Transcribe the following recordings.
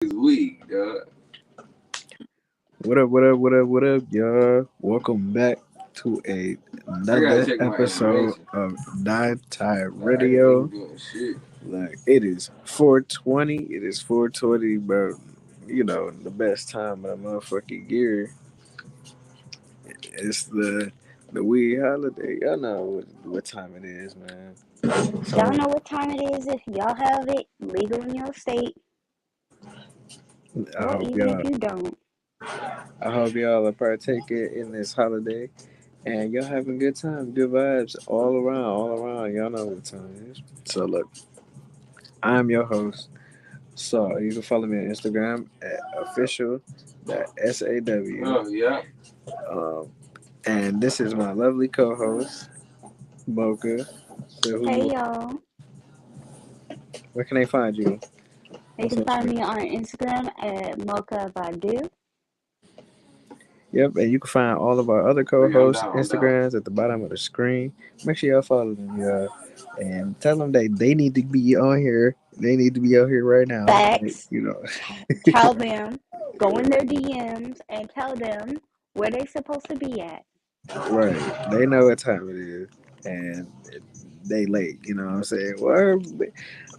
This week, dog. What up, what up, what up, what up, y'all? Welcome back to I gotta another check my episode animation. of Nine Tie Nah, I didn't Radio. think doing shit. Like, it is 420. It is 420, but you know, the best time of the motherfucking year. It's the weed holiday. Y'all know what time it is, man. Y'all So know what time it is if y'all have it legal in your state, I or hope even if y'all you don't. I hope y'all are partaking in this holiday. And y'all having good time, good vibes all around, all around. Y'all know what time it is. So look, I'm your host. So you can follow me on Instagram at official.saw. Oh yeah. Um, and this is my lovely co-host, Mocha. So Hey y'all, where can they find you you on can find social? me on Instagram at Mocha Badu. Yep, and you can find all of our other Oh yeah, I'm co-hosts' down. I'm down. Instagrams at the bottom of the screen. Make sure y'all follow them, y'all, and tell them that they need to be on here. They need to be out here right now. Facts. You know, Tell them, go in their DMs and tell them where they supposed to be at. right? They know what time it is, and they late. You know what I'm saying? Well,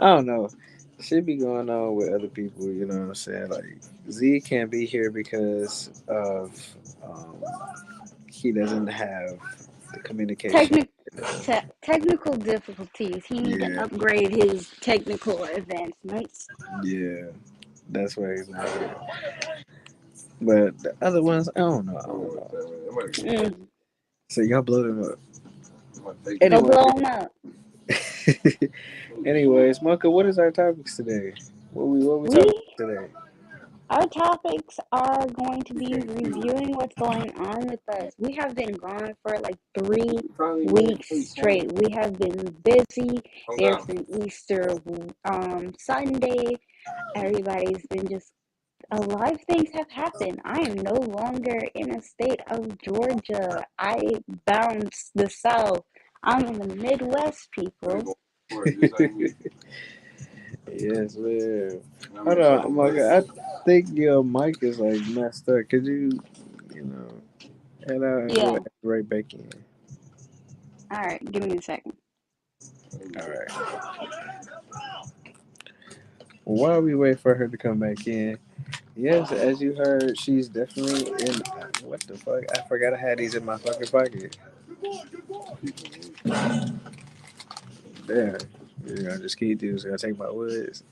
I don't know. Should be going on with other people. You know what I'm saying? Like Z can't be here because of um, he doesn't have the communication. Technic- Technical difficulties. He need to Yeah, upgrade his technical advancements. yeah. That's why he's not here. But the other ones, I don't know. I I'm don't gonna know. tell you, I'm gonna get Mm, So y'all blow them up. I'm gonna take go this. Anyway, blow him up. Oh shit. anyways, Mocha, what is our topics today? What we We talking about today? Our topics are going to You be can't do it. reviewing what's going on with us. We have been gone for like three You probably made weeks pretty funny. straight. We have been busy. I'm There's down. been Easter Sunday. Everybody's been just a lot of things have happened. I am no longer in a state of Georgia. I bounced the South. I'm in the Midwest, Way people. going for it, just like me. Yes, man. I'm Hold gonna show them on, blessings. Mocha. I think your mic is like messed up. Could you know, head out and go Yeah. right back in? All right. Give me a second. All right. While we wait for her to come back in, yes, as you heard, she's definitely in. What the fuck? I forgot I had these in my fucking pocket. Damn. You're gonna just keep these. Gonna take my woods.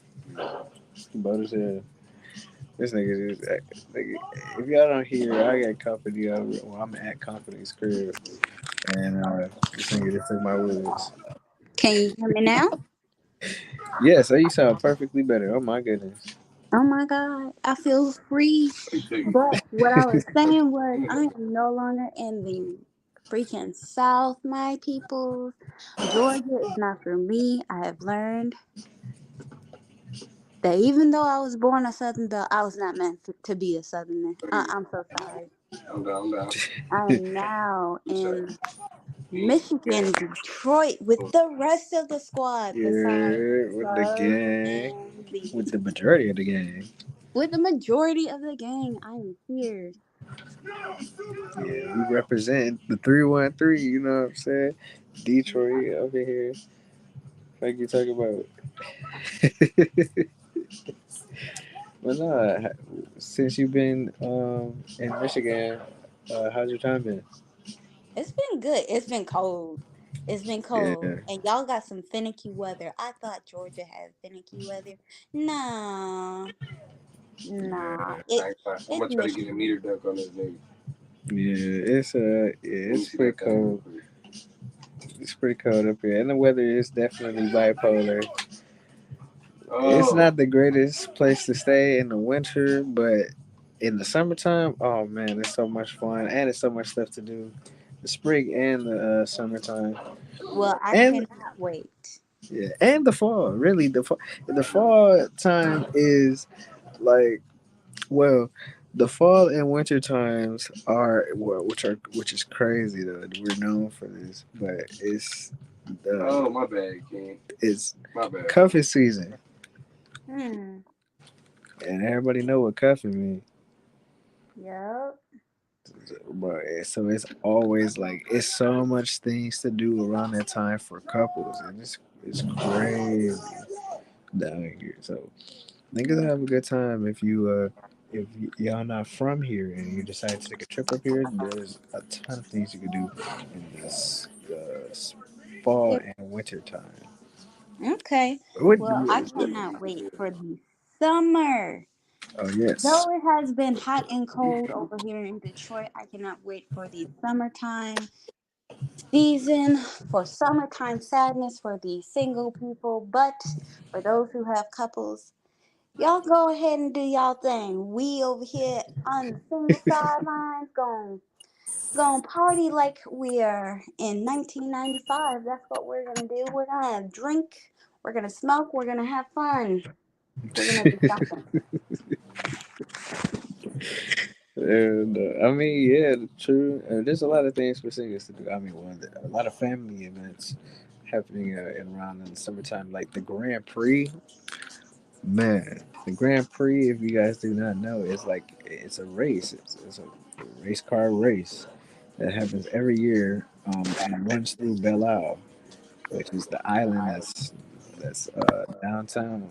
Butters here. This nigga is. Nigga, if y'all don't hear, I got company over. Well, I'm at company's crib, and this nigga just took my woods. Can you hear me now? Yeah, so you sound perfectly better. Oh my goodness. Oh my God, I feel free. He took it. But what I was saying was, I am no longer in the freaking South, my people. Georgia is not for me. I have learned that even though I was born a Southern Belle, I was not meant to be a Southerner. I'm so sorry. I'm down. I'm down. I am now You say. in Michigan, Detroit, with the rest of the squad besides Yeah, with the Buzz gang, and Lee. with the majority of the gang. With the majority of the gang, I am here. Yeah, we represent the 313. You know what I'm saying? Detroit over here. Like you talking about. But nah, since you've been in Michigan, how's your time been? It's been good. It's been cold. It's been cold. Yeah, And y'all got some finicky weather. I thought Georgia had finicky weather. Nah. Nah. yeah, I ain't lying. I'm It's gonna try to get a Michigan. meter duck on this nigga. yeah, Let me it's see pretty that thing real cold. quick. It's pretty cold up here, and the weather is definitely bipolar. It's Oh, not the greatest place to stay in the winter, but in the summertime, oh man, it's so much fun and it's so much stuff to do. The spring and the summertime, Well, I and cannot wait. yeah, and the fall. Really, the fall time is like, well, the fall and winter times are well, which is crazy though. We're known for this, but the my bad, King. it's My bad. cuffing season. Hmm. and everybody know what cuffing mean. Yep. But so it's always like it's so much things to do around that time for couples, and it's crazy down here. So niggas have a good time if y'all not from here and you decide to take a trip up here. There's a ton of things you can do in this fall Yeah. and winter time. Okay. What? Well, I cannot wait for the summer. Oh yes. Though it has been hot and cold over here in Detroit, I cannot wait for the summertime season, for summertime sadness for the single people. But for those who have couples, y'all go ahead and do y'all thing. We over here on the single sidelines going party like we are in 1995. That's what we're gonna do. We're gonna drink. We're gonna smoke. We're gonna have fun. We're gonna do something. And I mean, yeah, true. There's a lot of things for singers to do. I mean, a lot of family events happening around in the summertime, like the Grand Prix. Man, the Grand Prix, if you guys do not know, is like it's a race. It's a race car race that happens every year and runs through Belle Isle, which is the island that's downtown.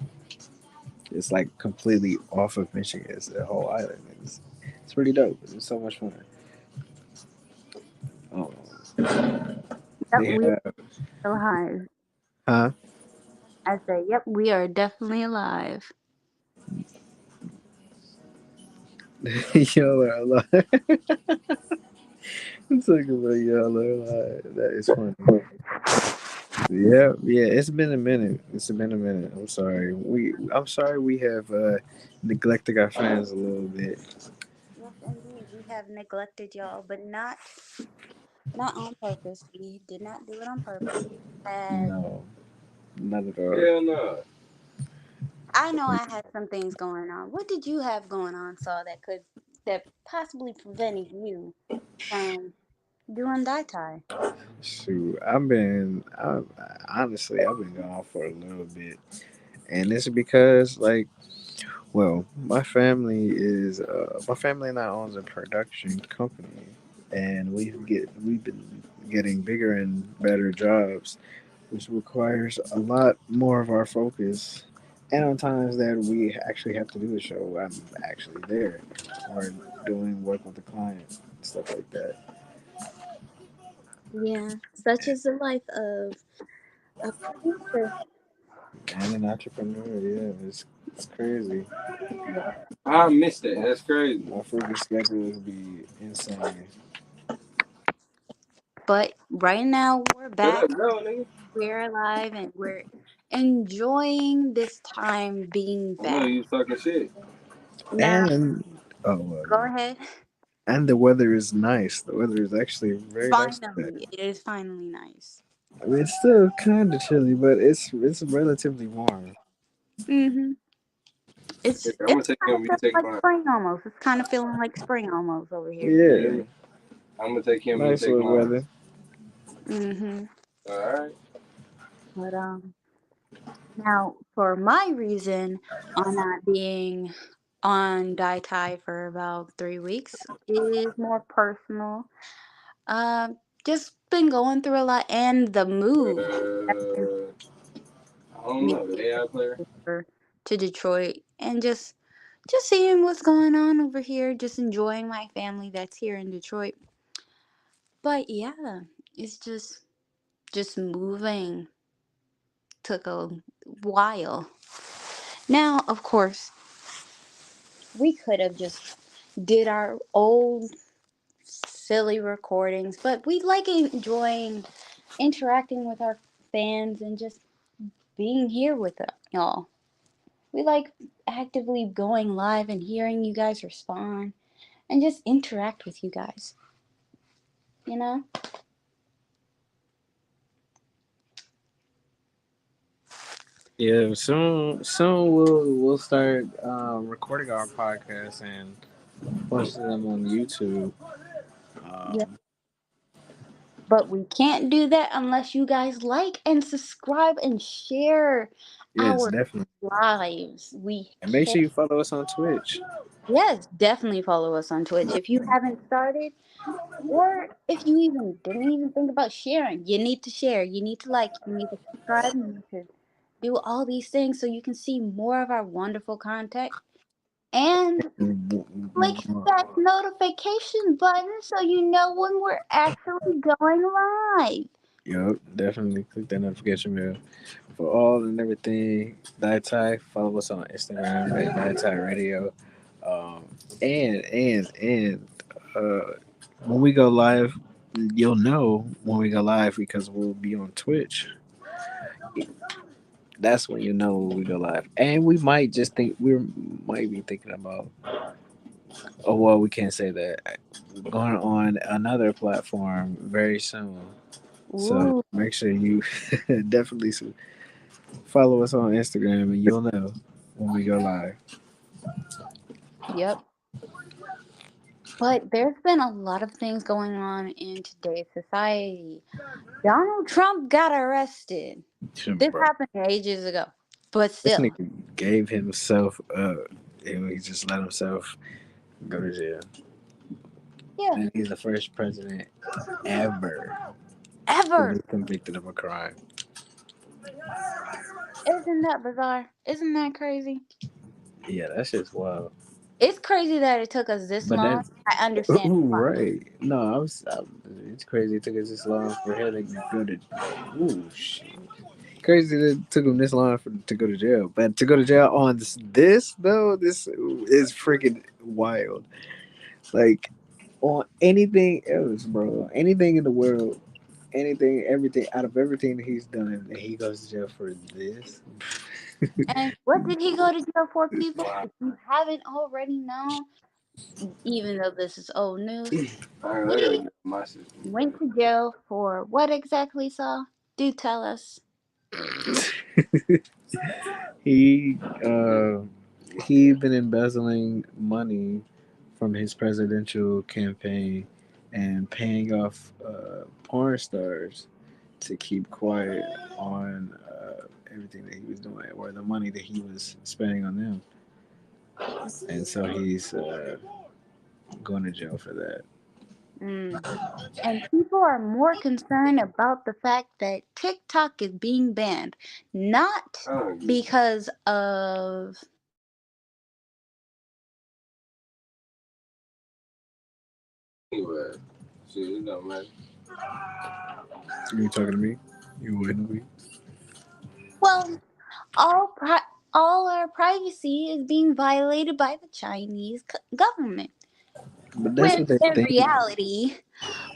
It's like completely off of Michigan. It's the whole island. It's pretty dope. It's so much fun. Um, Yep, they we have, are alive. huh? I say, yep, we are definitely alive. Y'all are alive. I'm talking about y'all are alive. That is funny. Yeah, yeah. It's been a minute. It's been a minute. I'm sorry. We have neglected our fans a little bit. Yes, indeed, we have neglected y'all, but not on purpose. We did not do it on purpose. And No, not at all. Hell no. I know I had some things going on. What did you have going on, Saul, that possibly prevented you from doing that tie? Shoot, honestly, I've been gone for a little bit, and it's because like, well, my family now owns a production company, and we've been getting bigger and better jobs, which requires a lot more of our focus. And on times that we actually have to do a show, I'm actually there or doing work with the client, stuff like that. Yeah, such is the life of a producer. And an entrepreneur, yeah, it's crazy. Yeah. I missed that. My, That's crazy. my freaking schedules be insane. But right now we're Let back, us go, nigga. we're alive, and we're enjoying this time being I know back. you talking shit. Now, And oh well, go no. ahead. And the weather is nice. The weather is actually very nice today. Finally, it is finally nice. I mean, it's still kind of chilly, but it's relatively warm. Mm-hmm. Yeah, It's I'm gonna it's take kind of him. You feeling take like mine. spring almost. It's kind of feeling like spring almost over here. You hear Yeah, me? I'm gonna take him. You nice take little mine. weather. Mm-hmm. All right. But now for my reason on not being on Dai Tai for about 3 weeks is more personal. Just been going through a lot, and the move I don't me know. The AI player. over to Detroit, and just seeing what's going on over here, just enjoying my family that's here in Detroit. But yeah, it's just moving took a while. Now, of course, we could have just did our old silly recordings, but we like enjoying interacting with our fans and just being here with y'all. We like actively going live and hearing you guys respond and just interact with you guys, you know? Yeah, soon we'll start recording our podcast and posting them on YouTube. Yeah. Um, But we can't do that unless you guys like and subscribe and share Yes, our definitely. lives. We And make care. sure you follow us on Twitch. Yes, definitely follow us on Twitch. If you haven't started, or if you even didn't even think about sharing, you need to share. You need to like. You need to subscribe. You need to do all these things so you can see more of our wonderful content. And click that notification button so you know when we're actually going live. Yup, definitely click that notification bell for all and everything. Die follow us on Instagram at Die Radio. Um, and when we go live, you'll know when we go live because we'll be on Twitch. That's when you know when we go live. And we might just think we might be thinking about. Oh well, we can't say that. Going on another platform very soon. So Ooh, make sure you definitely follow us on Instagram, and you'll know when we go live. yep. But there's been a lot of things going on in today's society. Donald Trump got arrested. Shit, This bro. happened ages ago. But This still, nigga gave himself up, and he just let himself go to jail. yeah, And he's the first president ever to be ever. convicted of a crime. Isn't that bizarre? Isn't that crazy? Yeah, that's just wild. It's crazy that it took us this But long. that's I understand why. right. No, it's crazy. It took us this long for him to go to. Ooh, shit. Crazy that it took him this long to go to jail. But to go to jail on this though, this is freaking wild. Like on anything else, bro. Anything in the world, anything, everything out of everything that he's done, and he goes to jail for this. And what did he go to jail for, people? Wow. If you haven't already known, even though this is old news, I gotta he get my system went together. to jail for what exactly, Saul? Do tell us. he uh he been embezzling money from his presidential campaign and paying off porn stars to keep quiet on everything that he was doing or the money that he was spending on them, and so he's going to jail for that. Mm. And people are more concerned about the fact that TikTok is being banned, not I don't get it. because of Anyway, shit, it don't matter. You talking to me? You wouldn't be. well, all our privacy is being violated by the Chinese government. But that's When what they in think. reality,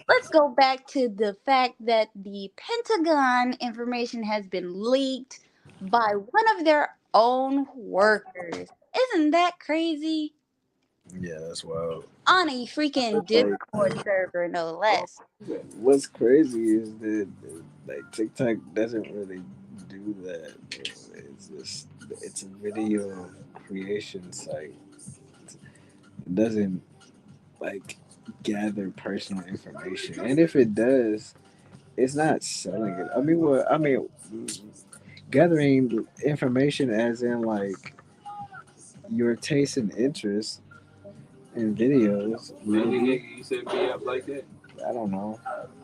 let's go back to the fact that the Pentagon information has been leaked by one of their own workers. Isn't that crazy? Yeah, that's wild. On a freaking Like, Discord server, no less. what's crazy is that like TikTok doesn't really do that. It's just it's a video creation site. It doesn't like gather personal information, and if it does, it's not selling it. I mean, gathering information as in like your taste and interest in videos, Really, maybe. nigga, you set me up like that? I don't know.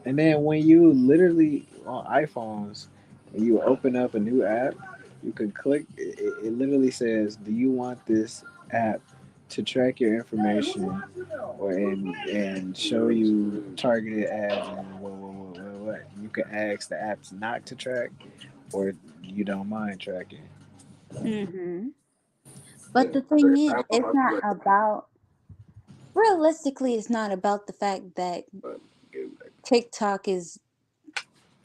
And then when you literally on iPhones, when you open up a new app, you can click. It literally says, "Do you want this app to track your information, or and show you targeted ads and what?" You can ask the apps not to track, or you don't mind tracking. Hmm. Yeah. But the thing is, I'm on it's my not play. about, realistically, it's not about the fact that But TikTok is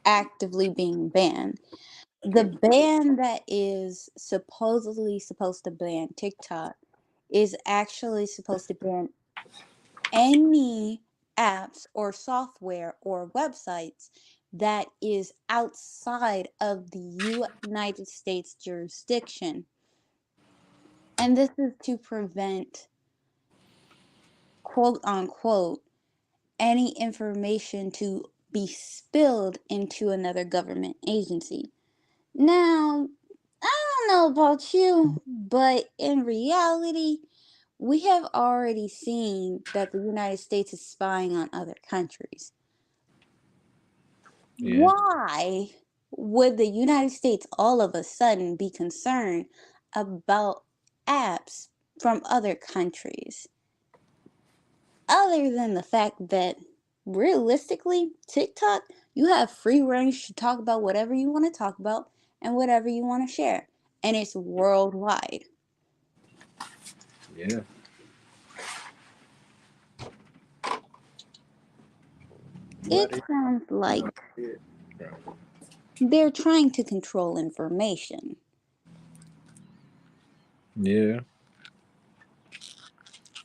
actively being banned. The ban that is supposedly supposed to ban TikTok is actually supposed to ban any apps or software or websites that is outside of the United States jurisdiction. And this is to prevent, quote unquote, any information to be spilled into another government agency. Now, I don't know about you, but in reality, we have already seen that the United States is spying on other countries. Yeah, Why would the United States all of a sudden be concerned about apps from other countries? Other than the fact that realistically, TikTok, you have free range to talk about whatever you want to talk about and whatever you want to share, and it's worldwide. yeah. It But it, sounds you know, like it, they're trying to control information. yeah,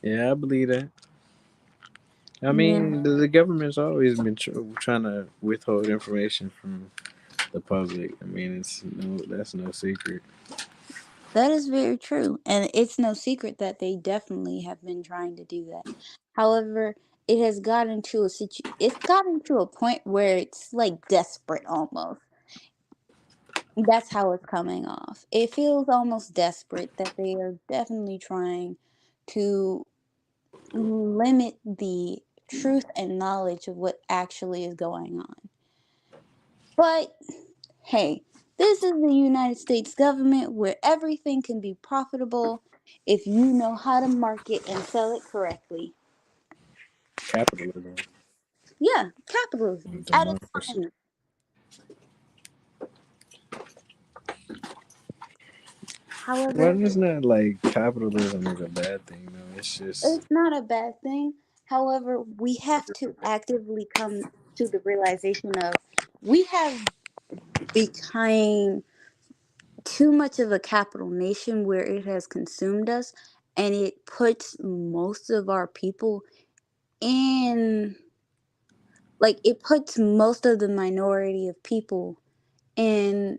yeah, I believe that. I Yeah, mean, the government's always been trying to withhold information from the public. I mean, that's no secret. that is very true. And it's no secret that they definitely have been trying to do that. However, it's gotten to a point where it's like desperate almost. That's how it's coming off. It feels almost desperate that they are definitely trying to limit the truth and knowledge of what actually is going on. But hey, this is the United States government where everything can be profitable if you know how to market and sell it correctly. Capitalism, Yeah, capitalism at its democracy. finest. Well, However, it's not like capitalism is a bad thing, though. It's just it's not a bad thing. However, we have to actively come to the realization of we have become too much of a capital nation where it has consumed us, and it puts most of our people in, like, it puts most of the minority of people in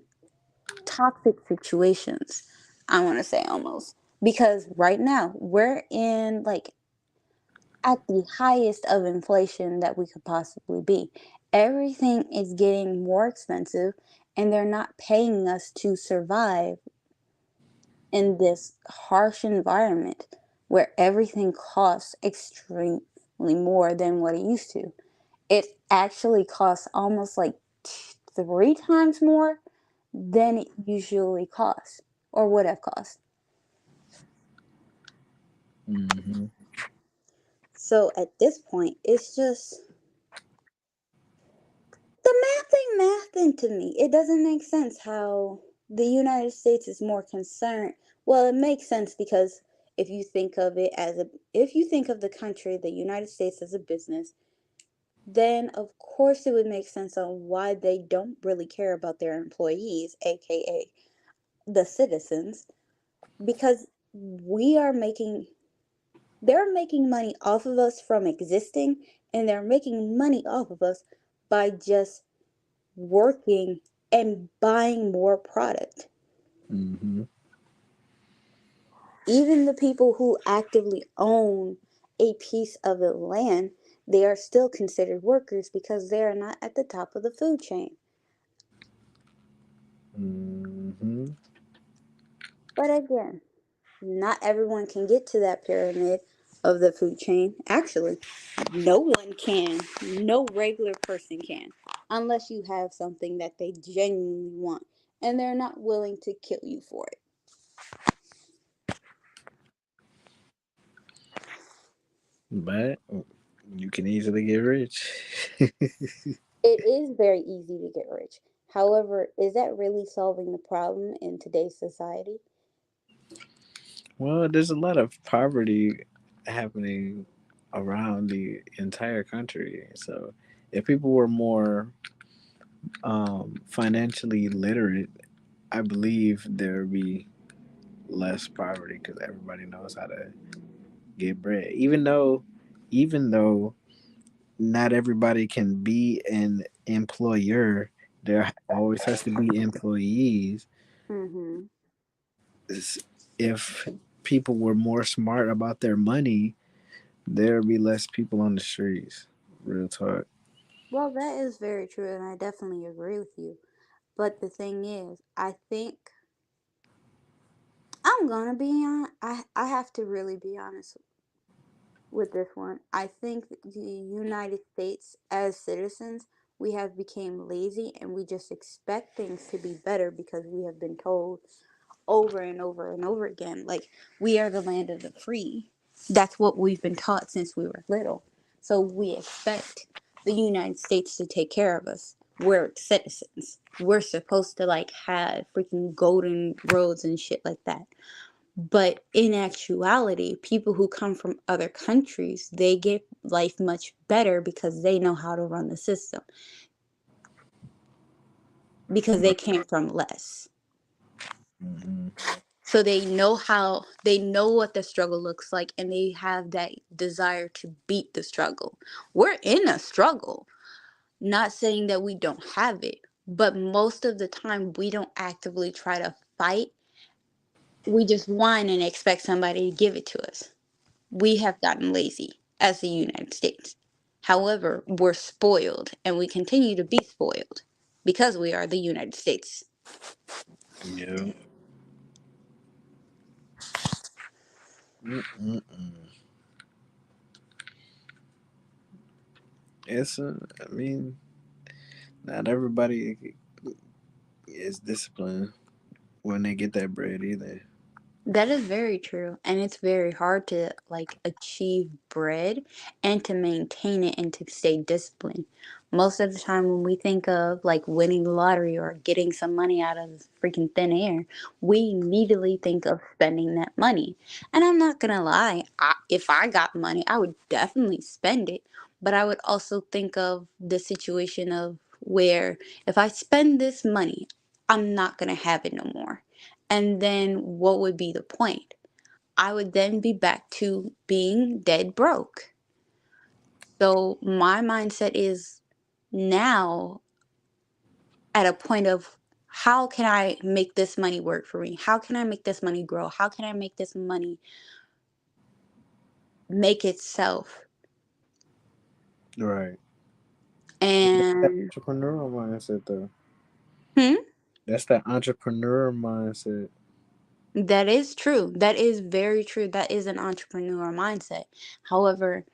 toxic situations. I want to say almost, because right now we're in, like, at the highest of inflation that we could possibly be. Everything is getting more expensive, and they're not paying us to survive in this harsh environment where everything costs extremely more than what it used to. It actually costs almost like three times more than it usually costs or would have cost. hmm So at this point, it's just the math ain't to me. It doesn't make sense how the United States is more concerned. Well, it makes sense because if you think of the country, the United States, as a business, then of course it would make sense on why they don't really care about their employees, aka the citizens, because we are making they're making money off of us from existing, and they're making money off of us by just working and buying more product. hmm Even the people who actively own a piece of the land, they are still considered workers because they are not at the top of the food chain. hmm But again, not everyone can get to that pyramid of the food chain. Actually, no one can. No regular person can. Unless you have something that they genuinely want and they're not willing to kill you for it. But you can easily get rich. It is very easy to get rich. However, is that really solving the problem in today's society? Well, there's a lot of poverty happening around the entire country. So, if people were more financially literate, I believe there would be less poverty because everybody knows how to get bread. Even though not everybody can be an employer, there always has to be employees. Mm-hmm. If people were more smart about their money, there'd be less people on the streets. Real talk. Well, that is very true, and I definitely agree with you. But the thing is, I think I'm gonna be on. I have to really be honest with this one. I think the United States, as citizens, we have become lazy and we just expect things to be better because we have been told over and over and over again, like, we are the land of the free. That's what we've been taught since we were little. So we expect the United States to take care of us. We're citizens. We're supposed to like have freaking golden roads and shit like that. But in actuality, people who come from other countries, they get life much better because they know how to run the system, because they came from less. Hmm. So they know what the struggle looks like, and they have that desire to beat the struggle. We're in a struggle, not saying that we don't have it, but most of the time we don't actively try to fight. We just whine and expect somebody to give it to us. We have gotten lazy as the United States. However, we're spoiled and we continue to be spoiled because we are the United States. Yeah. Mm-mm-mm. I mean, not everybody is disciplined when they get that bread either. That is very true. And it's very hard to like achieve bread and to maintain it and to stay disciplined. Most of the time when we think of like winning the lottery or getting some money out of freaking thin air, we immediately think of spending that money. And I'm not going to lie, if I got money, I would definitely spend it. But I would also think of the situation of where if I spend this money, I'm not going to have it no more. And then what would be the point? I would then be back to being dead broke. So my mindset is now at a point of, how can I make this money work for me? How can I make this money grow? How can I make this money make itself? Right. That's that And entrepreneurial mindset, though. hmm, That's that entrepreneur mindset. that is true. That is very true. That is an entrepreneur mindset. However,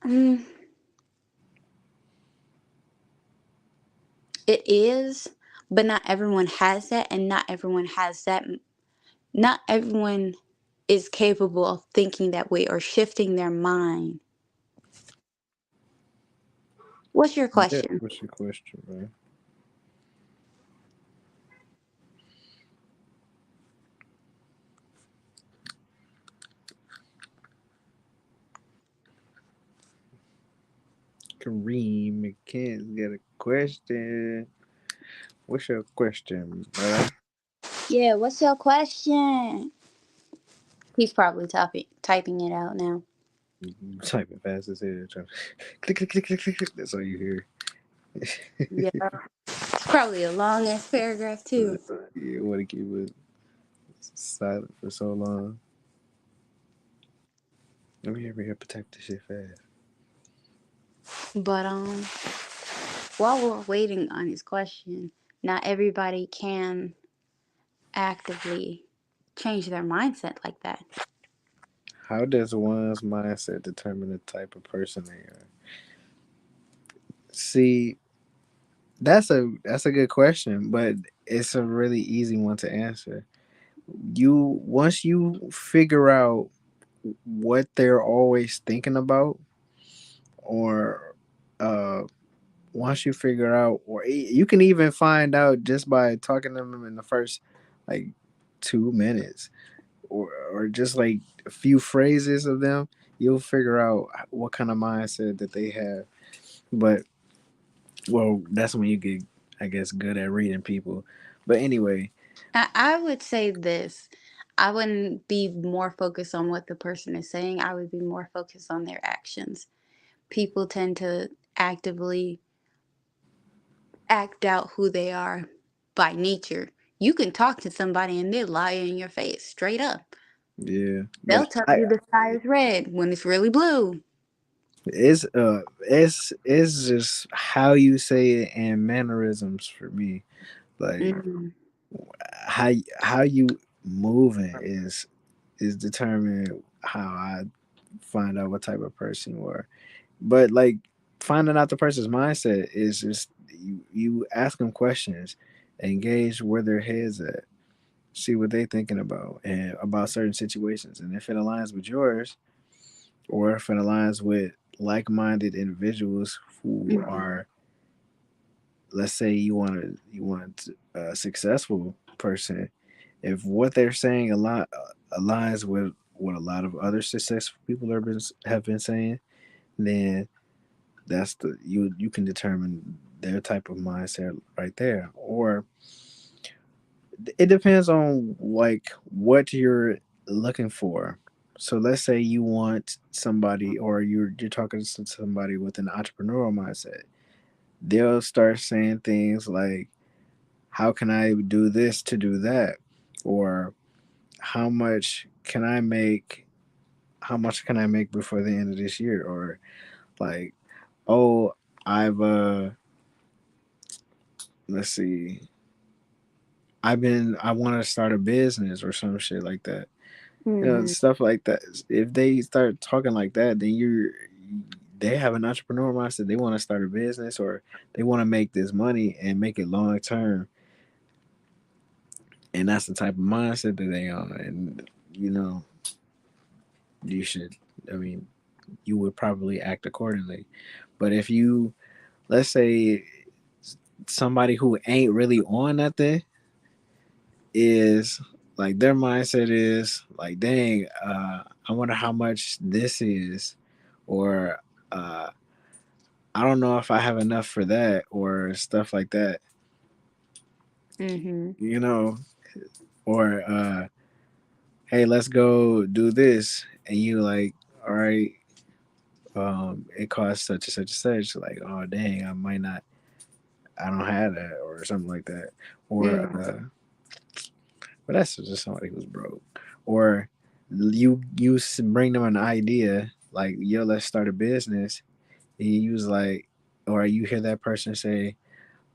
mm, it is, but not everyone has that, and not everyone is capable of thinking that way or shifting their mind. What's your Yeah. question? What's your question, man? Kareem McKen's got a question. What's your question, brother? Yeah, what's your question? He's probably typing it out now. You typing fast as hell. Trying click, click, click, click, click, click. That's all you hear. Yeah, it's probably a long ass paragraph too. You want to keep it silent for so long. Let me over here protect this shit fast. But while we're waiting on his question, not everybody can actively change their mindset like that. How does one's mindset determine the type of person they are? See, that's a good question, but it's a really easy one to answer. You once you figure out what they're always thinking about, or uh, once you figure out, or you can even find out just by talking to them in the first like 2 minutes, or just like a few phrases of them, you'll figure out what kind of mindset that they have. But well, that's when you get, I guess, good at reading people. But anyway, I would say this. I wouldn't be more focused on what the person is saying. I would be more focused on their actions. People tend to actively act out who they are by nature. You can talk to somebody and they lie in your face straight up. yeah, They'll but tell I you the sky is red when it's really blue. it's just how you say it and mannerisms for me. Like Mm. how how you moving is determined how I find out what type of person you are. But like finding out the person's mindset is just you ask them questions, engage where their heads at, see what they thinking about and about certain situations, and if it aligns with yours, or if it aligns with like-minded individuals who Mhm. are, let's say you want a successful person, if what they're saying a lot aligns with what a lot of other successful people have been saying, then that's the you can determine their type of mindset right there. Or it depends on like what you're looking for. So let's say you want somebody, or you're talking to somebody with an entrepreneurial mindset. They'll start saying things like, how can I do this to do that? Or how much can I make? How much can I make before the end of this year? Or like, oh, I've let's see, I want to start a business or some shit like that. Mhm. Stuff like that. If they start talking like that, then they have an entrepreneur mindset. They want to start a business, or they want to make this money and make it long term, and that's the type of mindset that they are. And you should. I mean, you would probably act accordingly. But if you, let's say, somebody who ain't really on nothing, is like their mindset is like, dang, I wonder how much this is, or uh, I don't know if I have enough for that, or stuff like that, Mhm. you know, or hey, let's go do this, and you like, all right, it costs such and such and such, like, oh dang, I don't have that, or something like that, or Mhm. but that's just somebody who's broke. Or you bring them an idea like, yo, let's start a business, and you use like, or you hear that person say,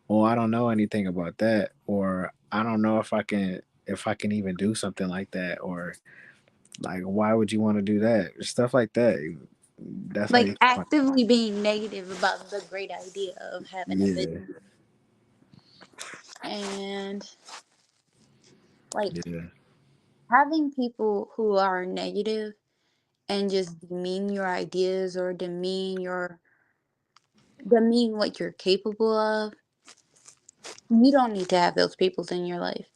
oh, I don't know anything about that, or I don't know if I can even do something like that, or like, why would you want to do that, stuff like that. That's how Like you find. actively being negative about the great idea of having a Yeah, business, and like yeah, having people who are negative and just demean your ideas or demean what you're capable of. You don't need to have those people in your life.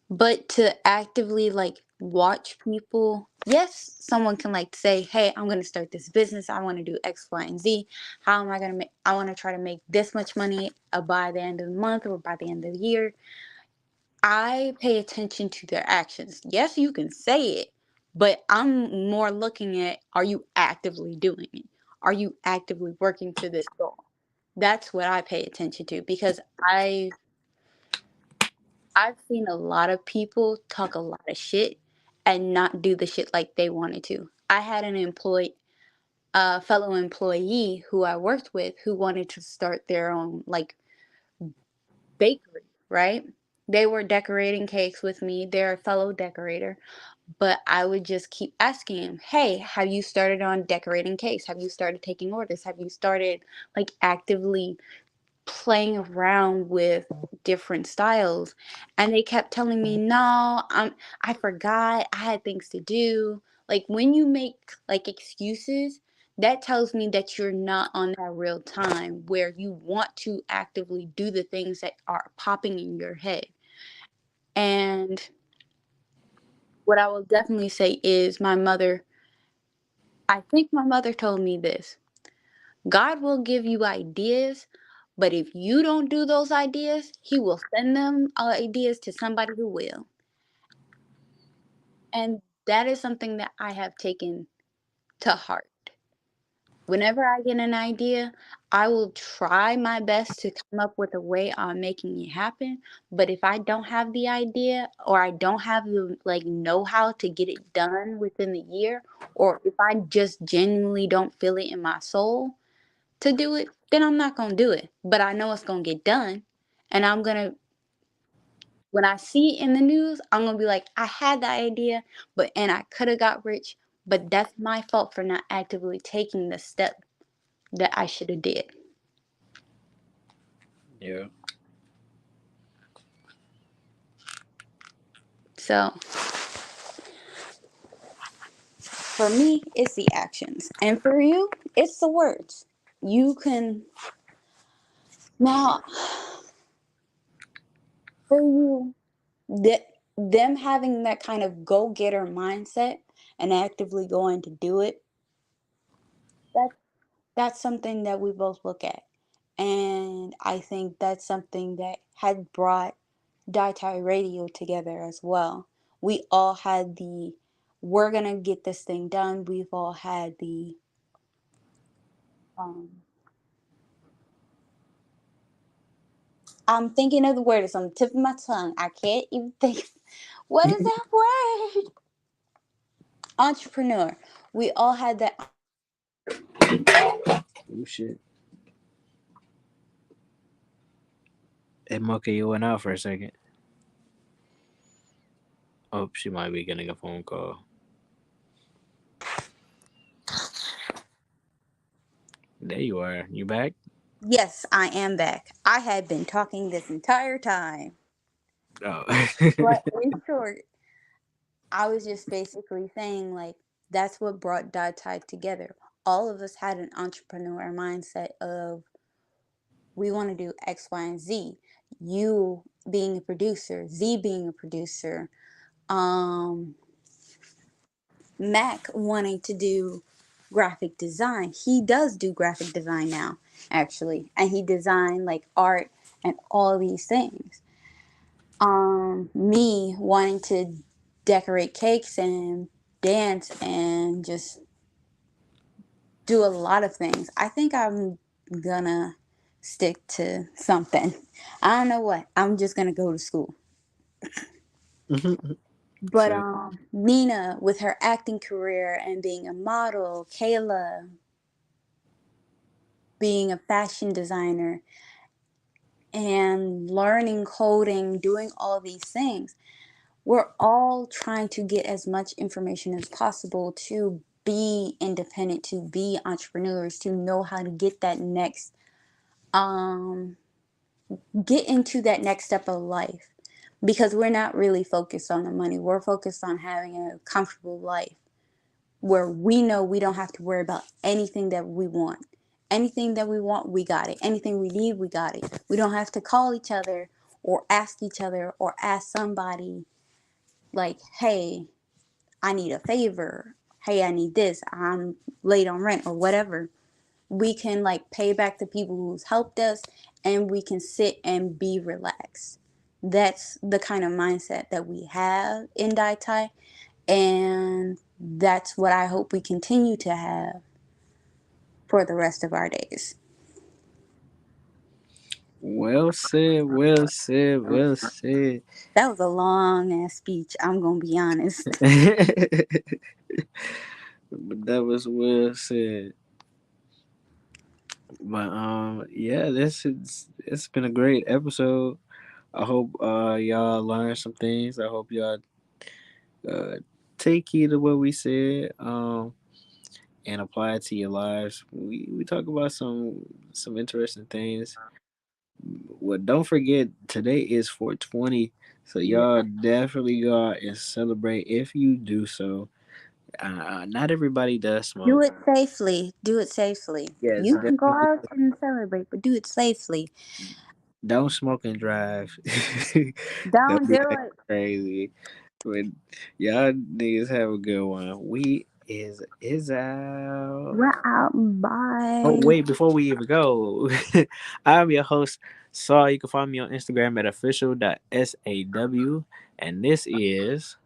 But to actively like watch people, yes, someone can like say, hey, I'm going to start this business, I want to do X, Y, and Z. How am I going to make, I want to try to make this much money by the end of the month or by the end of the year. I pay attention to their actions. Yes, you can say it, but I'm more looking at, are you actively doing it? Are you actively working to this goal? That's what I pay attention to, because I've seen a lot of people talk a lot of shit and not do the shit like they wanted to. I had a fellow employee who I worked with who wanted to start their own like bakery, right? They were decorating cakes with me. They're a fellow decorator, but I would just keep asking him, "Hey, have you started on decorating cakes? Have you started taking orders? Have you started like actively playing around with different styles?" And they kept telling me, no, I forgot, I had things to do. Like when you make like excuses, that tells me that you're not on that real time where you want to actively do the things that are popping in your head. And what I will definitely say is I think my mother told me this: God will give you ideas, but if you don't do those ideas, He will send them ideas to somebody who will. And that is something that I have taken to heart. Whenever I get an idea, I will try my best to come up with a way on making it happen. But if I don't have the idea, or I don't have the like know how to get it done within the year, or if I just genuinely don't feel it in my soul to do it, then I'm not going to do it. But I know it's going to get done, and I'm going to When I see it in the news, I'm gonna be like, I had that idea, and I could have got rich, but that's my fault for not actively taking the step that I should have did. Yeah. So for me, it's the actions, and for you, it's the words. You can now for you that them having that kind of go-getter mindset and actively going to do it. That that's something that we both look at, and I think that's something that had brought Dietai Radio together as well. We all had the we're gonna get this thing done. We've all had the um, I'm thinking of the word. It's on the tip of my tongue. I can't even think. What is that word? Entrepreneur. We all had that. Oh shit. Hey, Mocha, you went out for a second. Oh, she might be getting a phone call. There you are. You back? Yes, I am back. I had been talking this entire time. Oh. But in short, I was just basically saying, like, that's what brought Dot Tide together. All of us had an entrepreneur mindset of we want to do X, Y, and Z. You being a producer, Z being a producer, um, Mac wanting to do graphic design. He does do graphic design now, actually, and he designed like art and all these things. Me wanting to decorate cakes and dance and just do a lot of things. I think I'm gonna stick to something. I don't know what. I'm just gonna go to school. But So, Nina with her acting career and being a model, Kayla being a fashion designer and learning coding, doing all these things. We're all trying to get as much information as possible to be independent, to be entrepreneurs, to know how to get that next um get into that next step of life, because we're not really focused on the money. We're focused on having a comfortable life where we know we don't have to worry about anything that we want. Anything that we want, we got it. Anything we need, we got it. We don't have to call each other or ask each other or ask somebody like, hey, I need a favor. Hey, I need this. I'm late on rent or whatever. We can like pay back the people who's helped us, and we can sit and be relaxed. That's the kind of mindset that we have in Dai Tai, and that's what I hope we continue to have for the rest of our days. well said, well said, well said. That was a long ass speech, I'm gonna be honest. But that was well said. But yeah, this is it's been a great episode. I hope y'all learned some things. I hope y'all uh take heed of what we said and apply it to your lives. We talk about some interesting things. Well, don't forget today is 420, so Yeah. y'all definitely go out and celebrate if you do so. Not everybody does Do smoke. it safely. Do it safely. Yes, You can go definitely out and celebrate, but do it safely. don't smoke and drive. Don't Don't be do acting it. crazy. But y'all niggas have a good one. We is out. We're out. Oh Bye. wait, before we even go, I'm your host, Saul. You can find me on Instagram at official.saw. And this is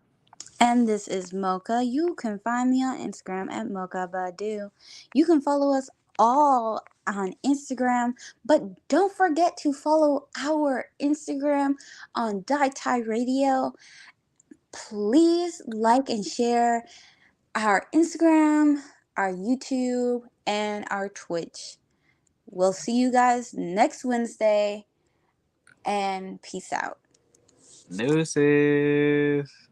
And this is Mocha. You can find me on Instagram at Mocha Badu. You can follow us all on Instagram, but don't forget to follow our Instagram on Die Tai Radio. Please like and share our Instagram, our YouTube, and our Twitch. We'll see you guys next Wednesday, and peace out. Nooses.